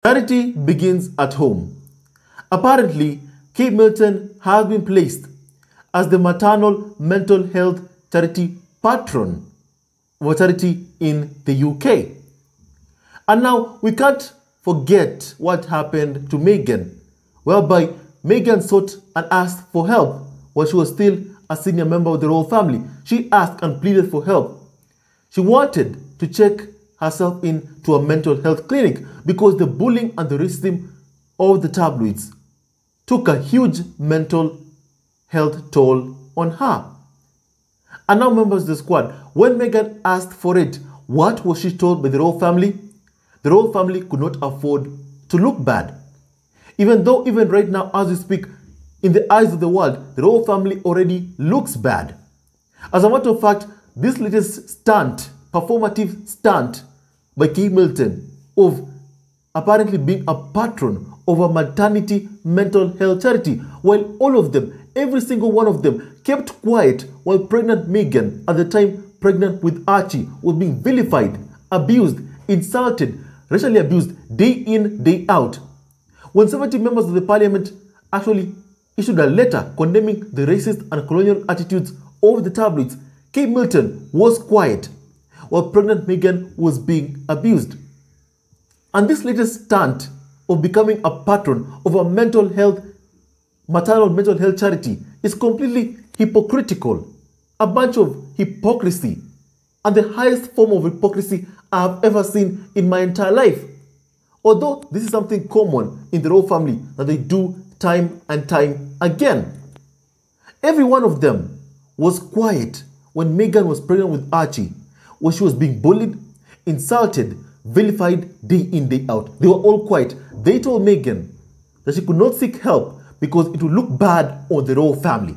Charity begins at home. Apparently, Kate Middleton has been placed as the maternal mental health charity patron of a charity in the UK. And now we can't forget what happened to Meghan, whereby Meghan sought and asked for help while she was still a senior member of the royal family. She asked and pleaded for help. She wanted to check herself into a mental health clinic because the bullying and the racism of the tabloids took a huge mental health toll on her. And now members of the squad, when Meghan asked for it, what was she told by the royal family? The royal family could not afford to look bad. Even though even right now as we speak, in the eyes of the world, the royal family already looks bad. As a matter of fact, this latest stunt, performative stunt by Kate Middleton of apparently being a patron of a maternity mental health charity, while all of them, every single one of them, kept quiet while pregnant Meghan, at the time pregnant with Archie, was being vilified, abused, insulted, racially abused day in, day out. When 70 members of the parliament actually issued a letter condemning the racist and colonial attitudes of the tabloids, Kate Middleton was quiet while pregnant Meghan was being abused. And this latest stunt of becoming a patron of a maternal mental health charity is completely hypocritical. A bunch of hypocrisy, and the highest form of hypocrisy I have ever seen in my entire life. Although this is something common in the royal family that they do time and time again. Every one of them was quiet when Meghan was pregnant with Archie, when she was being bullied, insulted, vilified day in, day out. They were all quiet. They told Meghan that she could not seek help because it would look bad on the royal family.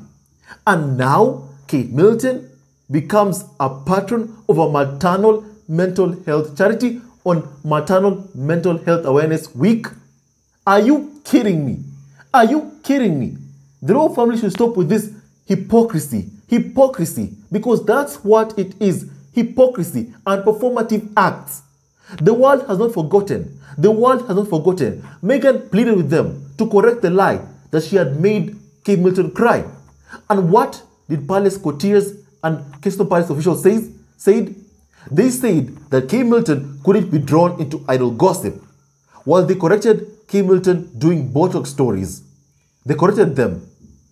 And now Kate Middleton becomes a patron of a maternal mental health charity on Maternal Mental Health Awareness Week. Are you kidding me? Are you kidding me? The royal family should stop with this hypocrisy. Hypocrisy, because that's what it is. Hypocrisy and performative acts. The world has not forgotten. The world has not forgotten. Meghan pleaded with them to correct the lie that she had made Kate Middleton cry. And what did palace courtiers and Kensington Palace officials said? They said that Kate Middleton couldn't be drawn into idle gossip. While they corrected Kate Middleton doing Botox stories, they corrected them.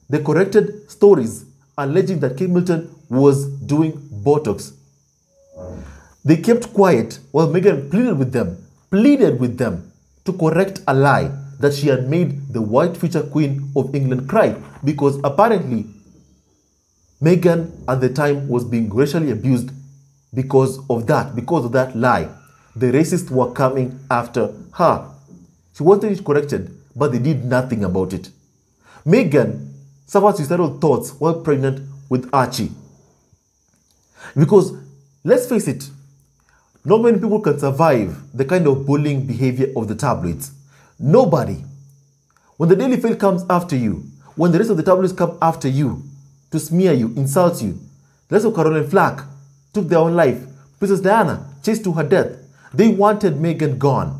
They corrected stories alleging that Kate Middleton was doing Botox. They kept quiet while Meghan pleaded with them to correct a lie that she had made the white future queen of England cry, because apparently Meghan at the time was being racially abused because of that lie. The racists were coming after her. She wanted it corrected, but they did nothing about it. Meghan suffered suicidal thoughts while pregnant with Archie. Because, let's face it, not many people can survive the kind of bullying behavior of the tabloids. Nobody. When the Daily Mail comes after you, when the rest of the tabloids come after you to smear you, insult you, the rest of Caroline Flack took their own life. Princess Diana chased to her death. They wanted Meghan gone.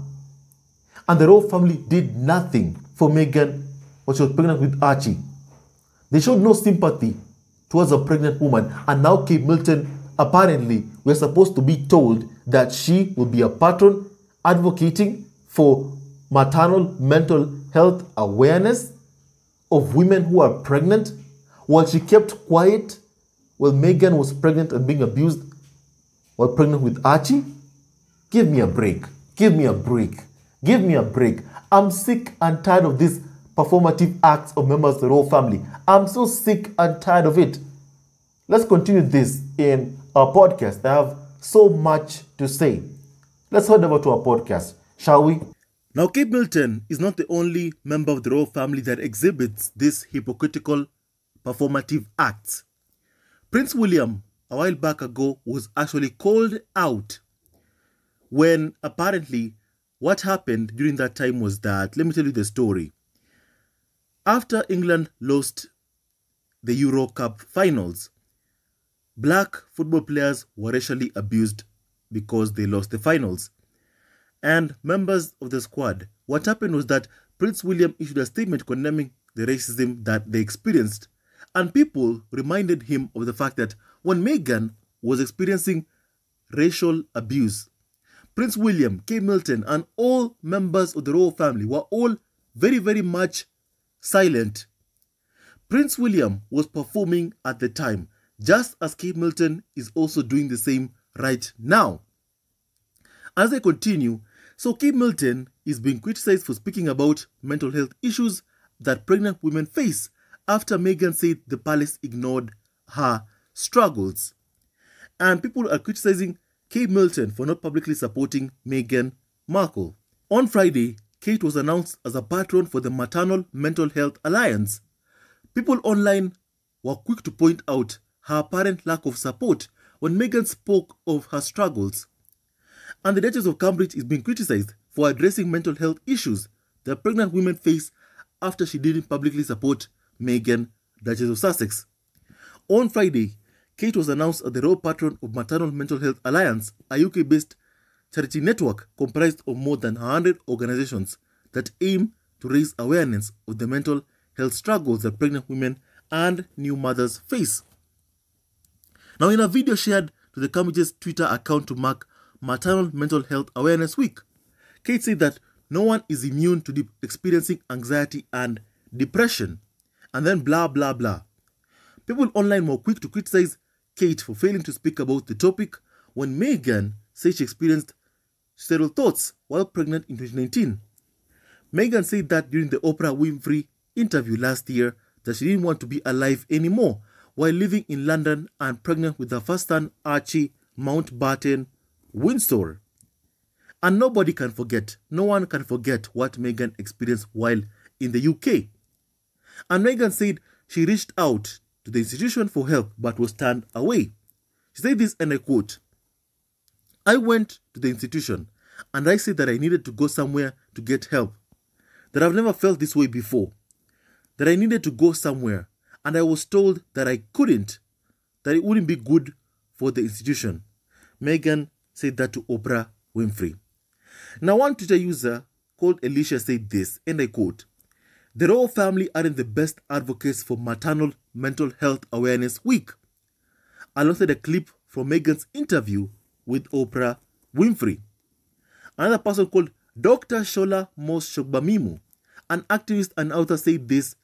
And the royal family did nothing for Meghan when she was pregnant with Archie. They showed no sympathy towards a pregnant woman. And now Kate Middleton, apparently, we're supposed to be told that she will be a patron advocating for maternal mental health awareness of women who are pregnant, while she kept quiet while Meghan was pregnant and being abused while pregnant with Archie. Give me a break. Give me a break. Give me a break. I'm sick and tired of these performative acts of members of the royal family. I'm so sick and tired of it. Let's continue this in our podcast. I have so much to say. Let's head over to our podcast, shall we? Now, Kate Middleton is not the only member of the royal family that exhibits these hypocritical performative acts. Prince William, a while back ago, was actually called out when apparently what happened during that time was that, let me tell you the story. After England lost the Euro Cup finals, black football players were racially abused because they lost the finals. And members of the squad what happened was that Prince William issued a statement condemning the racism that they experienced, and people reminded him of the fact that when Meghan was experiencing racial abuse, Prince William, Kate Middleton, and all members of the royal family were all very, very much silent. Prince William was performing at the time, just as Kate Middleton is also doing the same right now. As they continue, so Kate Middleton is being criticized for speaking about mental health issues that pregnant women face after Meghan said the palace ignored her struggles. And people are criticizing Kate Middleton for not publicly supporting Meghan Markle. On Friday, Kate was announced as a patron for the Maternal Mental Health Alliance. People online were quick to point out her apparent lack of support when Meghan spoke of her struggles. And the Duchess of Cambridge is being criticized for addressing mental health issues that pregnant women face after she didn't publicly support Meghan, Duchess of Sussex. On Friday, Kate was announced as the royal patron of Maternal Mental Health Alliance, a UK-based charity network comprised of more than 100 organizations that aim to raise awareness of the mental health struggles that pregnant women and new mothers face. Now, in a video shared to the Cambridge's Twitter account to mark Maternal Mental Health Awareness Week, Kate said that no one is immune to experiencing anxiety and depression, and then blah blah blah. People online were quick to criticize Kate for failing to speak about the topic when Meghan said she experienced suicidal thoughts while pregnant in 2019. Meghan said that during the Oprah Winfrey interview last year that she didn't want to be alive anymore while living in London and pregnant with her first son Archie Mountbatten Windsor. And no one can forget what Meghan experienced while in the UK. And Meghan said she reached out to the institution for help but was turned away. She said this, and I quote, "I went to the institution and I said that I needed to go somewhere to get help, that I've never felt this way before, that I needed to go somewhere, and I was told that I couldn't, that it wouldn't be good for the institution." Meghan said that to Oprah Winfrey. Now, one Twitter user called Alicia said this, and I quote, "The royal family aren't the best advocates for Maternal Mental Health Awareness Week," alongside a clip from Meghan's interview with Oprah Winfrey. Another person called Dr. Shola Mos-Shogbamimu, an activist and author, said this,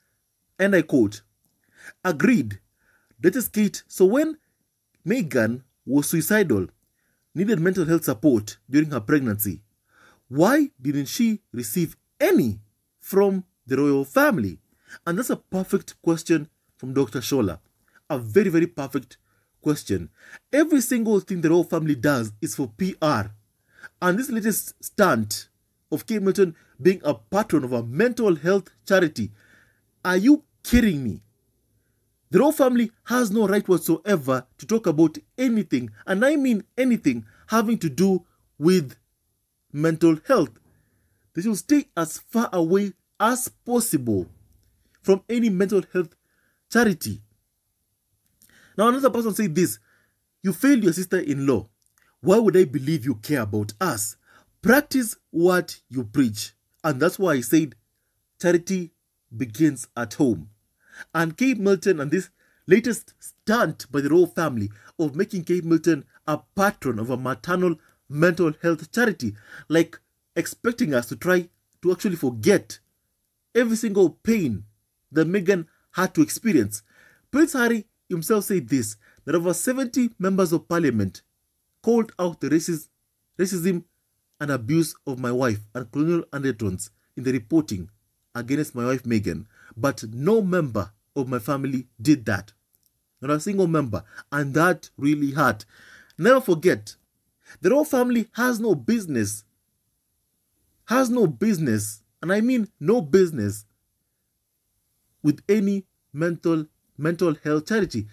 and I quote, "Agreed. That is Kate. So when Meghan was suicidal, needed mental health support during her pregnancy, why didn't she receive any from the royal family?" And that's a perfect question from Dr. Shola. A very, very perfect question. Every single thing the royal family does is for PR. And this latest stunt of Kate Middleton being a patron of a mental health charity, are you kidding me? The royal family has no right whatsoever to talk about anything, and I mean anything, having to do with mental health. They should stay as far away as possible from any mental health charity. Now, another person said this, "You failed your sister-in-law. Why would I believe you care about us? Practice what you preach." And that's why I said charity begins at home. And Kate Middleton and this latest stunt by the royal family of making Kate Middleton a patron of a maternal mental health charity, like expecting us to try to actually forget every single pain that Meghan had to experience. Prince Harry himself said this, that over 70 members of parliament called out the racism and abuse of my wife and colonial undertones in the reporting against my wife Meghan, but no member of my family did that. Not a single member, and that really hurt. Never forget, the royal family has no business, and I mean no business, with any mental health charity.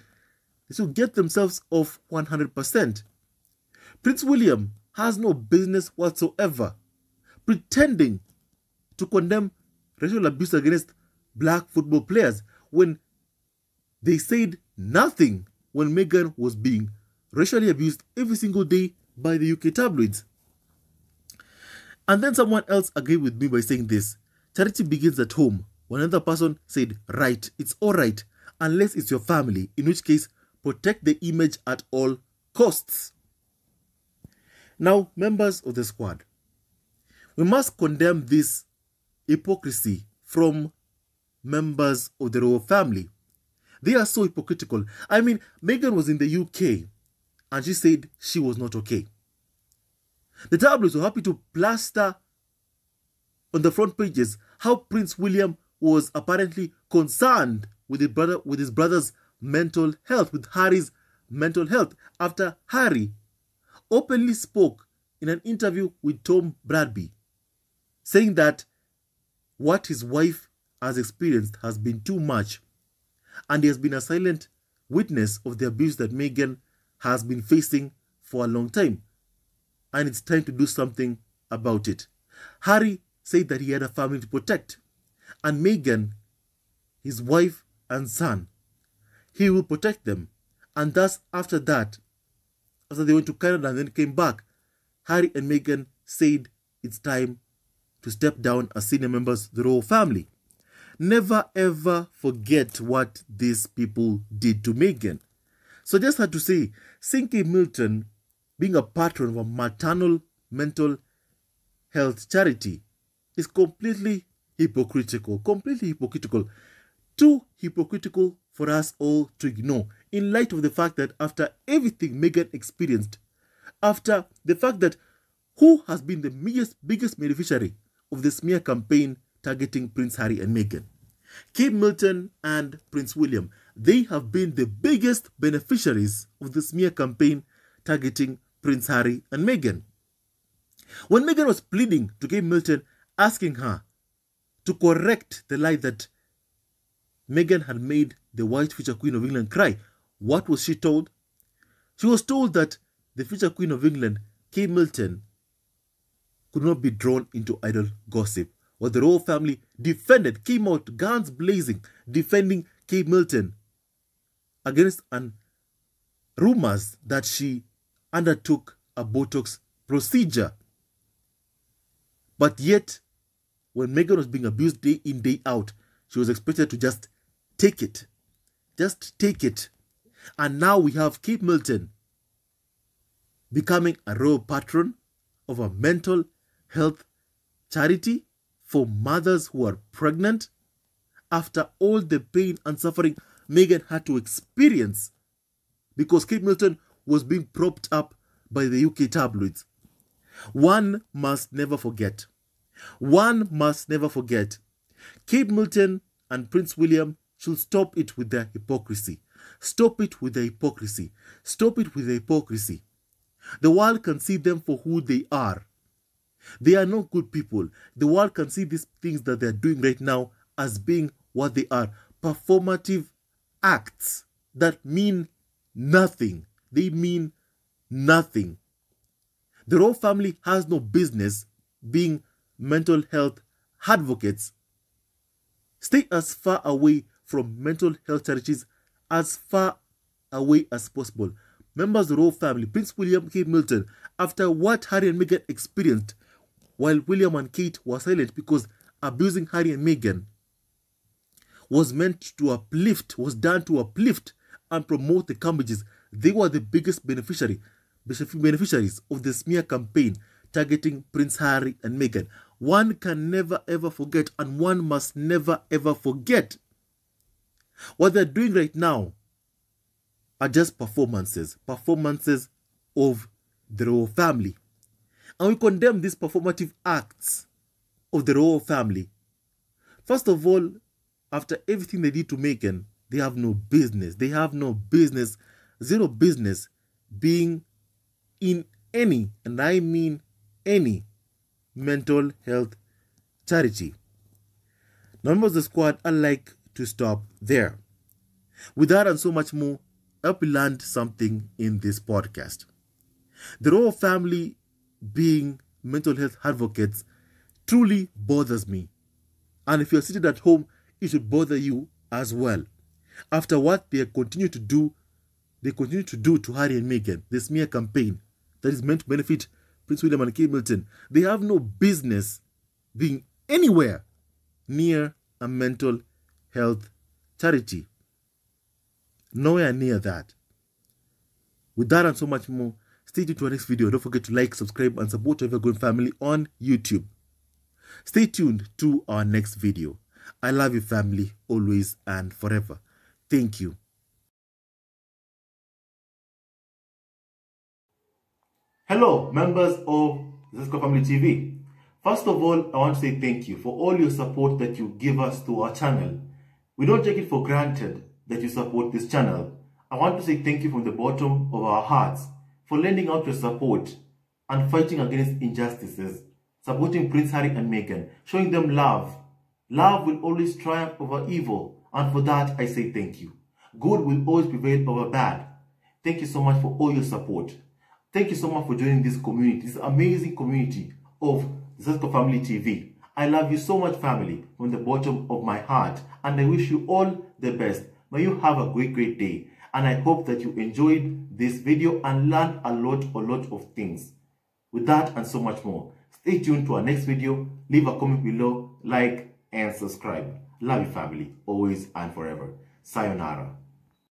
They should get themselves off 100%. Prince William has no business whatsoever pretending to condemn racial abuse against black football players when they said nothing when Meghan was being racially abused every single day by the UK tabloids. And then someone else agreed with me by saying this: charity begins at home. When another person said, right, it's all right, unless it's your family, in which case, protect the image at all costs. Now, members of the squad, we must condemn this hypocrisy from members of the royal family. They are so hypocritical. I mean, Meghan was in the UK and she said she was not okay. The tabloids were happy to plaster on the front pages how Prince William was apparently concerned with his brother's mental health, with Harry's mental health, after Harry openly spoke in an interview with Tom Bradby, saying that what his wife has experienced has been too much, and he has been a silent witness of the abuse that Meghan has been facing for a long time, and it's time to do something about it. Harry said that he had a family to protect, and Meghan, his wife and son, he will protect them. And thus, after that, after they went to Canada and then came back, Harry and Meghan said it's time to step down as senior members of the royal family. Never ever forget what these people did to Meghan. So just had to say, seeing Kate Middleton being a patron of a maternal mental health charity is completely hypocritical. Completely hypocritical. Too hypocritical for us all to ignore, in light of the fact that after everything Meghan experienced, after the fact that who has been the biggest beneficiary of the smear campaign targeting Prince Harry and Meghan? Kate Middleton and Prince William. They have been the biggest beneficiaries of the smear campaign targeting Prince Harry and Meghan. When Meghan was pleading to Kate Middleton, asking her to correct the lie that Meghan had made the white future Queen of England cry, what was she told? She was told that the future Queen of England, Kate Middleton, could not be drawn into idle gossip. While the royal family came out guns blazing, defending Kate Middleton against rumors that she undertook a Botox procedure. But yet, when Meghan was being abused day in, day out, she was expected to just take it. Just take it. And now we have Kate Middleton becoming a royal patron of a mental health charity for mothers who are pregnant, after all the pain and suffering Meghan had to experience because Kate Middleton was being propped up by the UK tabloids. One must never forget. One must never forget. Kate Middleton and Prince William should stop it with their hypocrisy. Stop it with the hypocrisy. Stop it with the hypocrisy. The world can see them for who they are. They are not good people. The world can see these things that they're doing right now as being what they are. Performative acts that mean nothing. They mean nothing. The royal family has no business being mental health advocates. Stay as far away from mental health charities as far away as possible. Members of the royal family, Prince William, Kate Middleton, after what Harry and Meghan experienced, while William and Kate were silent because abusing Harry and Meghan was meant to uplift, was done to uplift and promote the Cambridges. They were the biggest beneficiaries of the smear campaign targeting Prince Harry and Meghan. One can never ever forget, and one must never ever forget. What they're doing right now are just performances of the royal family. And we condemn these performative acts of the royal family. First of all, after everything they did to Meghan, they have no business. They have no business, zero business being in any, and I mean any, mental health charity. Members of the squad, I'd like to stop there. With that and so much more, I hope you learned something in this podcast. The royal family being mental health advocates truly bothers me. And if you're seated at home, it should bother you as well. After what they continue to do to Harry and Meghan, the smear campaign that is meant to benefit Prince William and Kate Middleton, they have no business being anywhere near a mental health charity. Nowhere near that. With that and so much more, stay tuned to our next video. Don't forget to like, subscribe, and support our ever-growing family on YouTube. Stay tuned to our next video. I love you, family, always and forever. Thank you. Hello, members of Zesco Family TV. First of all, I want to say thank you for all your support that you give us to our channel. We don't take it for granted that you support this channel. I want to say thank you from the bottom of our hearts for lending out your support and fighting against injustices, supporting Prince Harry and Meghan, showing them love. Love will always triumph over evil, and for that I say thank you. Good will always prevail over bad. Thank you so much for all your support. Thank you so much for joining this community, this amazing community of Zesco Family TV. I love you so much, family, from the bottom of my heart, and I wish you all the best. May you have a great day, and I hope that you enjoyed this video and learned a lot of things. With that and so much more, stay tuned to our next video. Leave a comment below, like, and subscribe. Love you, family, always and forever. Sayonara.